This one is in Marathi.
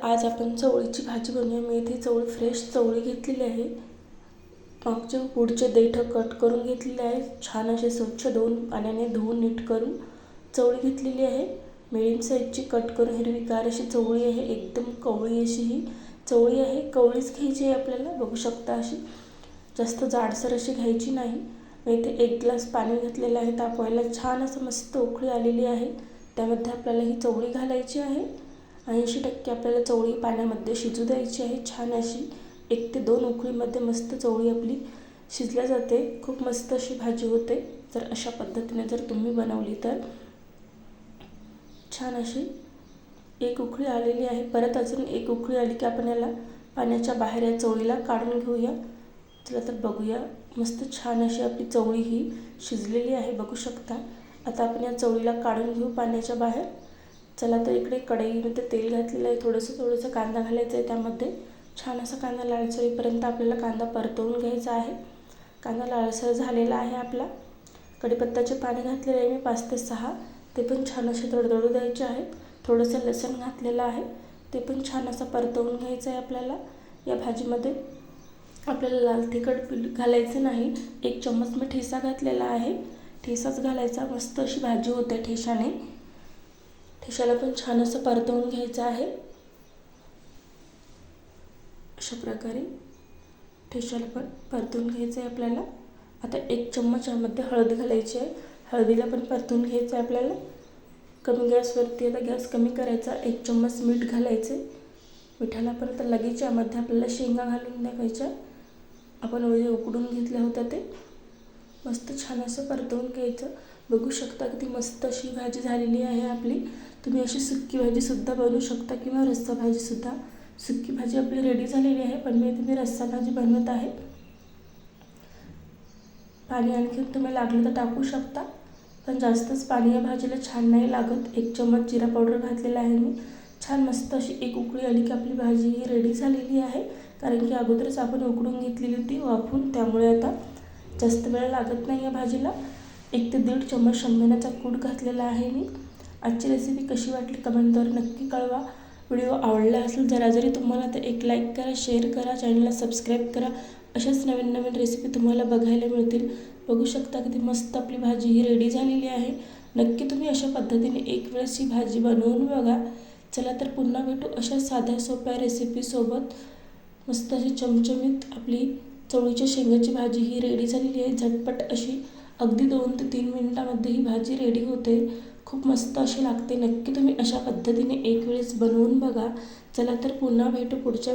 आज आपण चवळीची भाजी बनवूया. मी इथे चवळी फ्रेश चवळी घेतलेली आहे. मागचे पुढचे देठ कट करून घेतलेले आहे. छान असे स्वच्छ पाण्याने धुवून नीट करून चवळी घेतलेली आहे. मिडियम साईजची कट करून हिरवीगार अशी चवळी आहे. एकदम कवळी अशी ही चवळी आहे. कवळीच घ्यायची आहे आपल्याला. बघू शकता अशी जास्त जाडसर अशी घ्यायची नाही. मी इथे 1 ग्लास पाणी घातलेलं आहे. तापवायला छान असं मस्त उकळी आलेली आहे. त्यामध्ये आपल्याला ही चवळी घालायची आहे. 80% आपल्याला चवळी पाण्यामध्ये शिजू द्यायची आहे. छान अशी 1 ते 2 उकळीमध्ये मस्त चवळी आपली शिजल्या जाते. खूप मस्त अशी भाजी होते जर अशा पद्धतीने जर तुम्ही बनवली तर. छान अशी 1 उकळी आलेली आहे. परत अजून 1 उकळी आली की आपण याला पाण्याच्या बाहेर या चवळीला काढून घेऊया. चला तर बघूया. मस्त छान अशी आपली चवळी ही शिजलेली आहे. बघू शकता. आता आपण या चवळीला काढून घेऊ पाण्याच्या बाहेर. चला तर इकडे कढईमध्ये तेल घातलेलं आहे. थोडंसं कांदा घालायचं आहे. त्यामध्ये छान असा कांदा लालसर होईपर्यंत आपल्याला कांदा परतवून घ्यायचा आहे. कांदा लालसर झालेला आहे आपला. कढीपत्त्याचे पाने घातलेले आहे मी 5 ते 6. ते पण छान असे तडतडू द्यायचे आहेत. थोडंसं लसूण घातलेलं आहे. ते पण छान असं परतवून घ्यायचं आहे आपल्याला. या भाजीमध्ये आपल्याला लाल तिखट घालायचं नाही. 1 चम्मच मी ठेचा घातलेला आहे. ठेचाच घालायचा. मस्त अशी भाजी होते ठेच्याने. ठेच्याला पण छान असं परतवून घ्यायचं आहे. अशा प्रकारे ठेच्याला पण परतवून घ्यायचं आहे आपल्याला. आता 1 चम्मच यामध्ये हळद घालायची आहे. हळदीला पण परतवून घ्यायचं आहे आपल्याला. कमी गॅसवरती आता गॅस कमी करायचा. 1 चम्मच मीठ घालायचे. मिठाला परत लगेच यामध्ये आपल्याला शेंगा घालून टाकायच्या. आपण उकडून घेतल्या होत्या ते मस्त छान असं परतवून घ्यायचं. बघू शकता किती मस्त अशी भाजी झालेली आहे आपली. तुम्ही अशी सुक्की भाजीसुद्धा बनवू शकता किंवा रस्सा भाजीसुद्धा. सुक्की भाजी आपली रेडी झालेली आहे, पण मी रस्सा भाजी बनवत आहे. पाणी आणखीन तुम्ही लागलं तर टाकू शकता, पण जास्तच पाणी या भाजीला छान नाही लागत. 1 चम्मच जिरा पावडर घातलेला आहे मी. छान मस्त अशी 1 उकळी आली की आपली भाजी ही रेडी झालेली आहे. कारण की अगोदरच आपण उकडून घेतलेली होती वाफवून. त्यामुळे आता जास्त वेळ लागत नाही या भाजीला. 1 ते 1.5 चम्मच शेंगदाण्याचा कूट घातलेला आहे मी. आजची रेसिपी कशी वाटली कमेंटद्वारे नक्की कळवा. व्हिडिओ आवडला असेल जरी तुम्हाला तर एक लाईक करा, शेअर करा, चॅनलला सबस्क्राईब करा. अशाच नवीन रेसिपी तुम्हाला बघायला मिळतील. बघू शकता किती मस्त आपली भाजी ही रेडी झालेली आहे. नक्की तुम्ही अशा पद्धतीने एक वेळेस ही भाजी बनवून बघा. चला तर पुन्हा भेटू अशा साध्या सोप्या रेसिपीसोबत. मस्त अशी चमचमीत आपली चवळीच्या शेंगाची भाजी ही रेडी झालेली आहे. झटपट अशी अगदी 2 ते 3 मिनिटामध्ये ही भाजी रेडी होते. खूप मस्त अशी लागते. नक्की तुम्ही अशा पद्धतीने एक वेळेस बनवून बघा. चला तर पुन्हा भेटू पुढच्या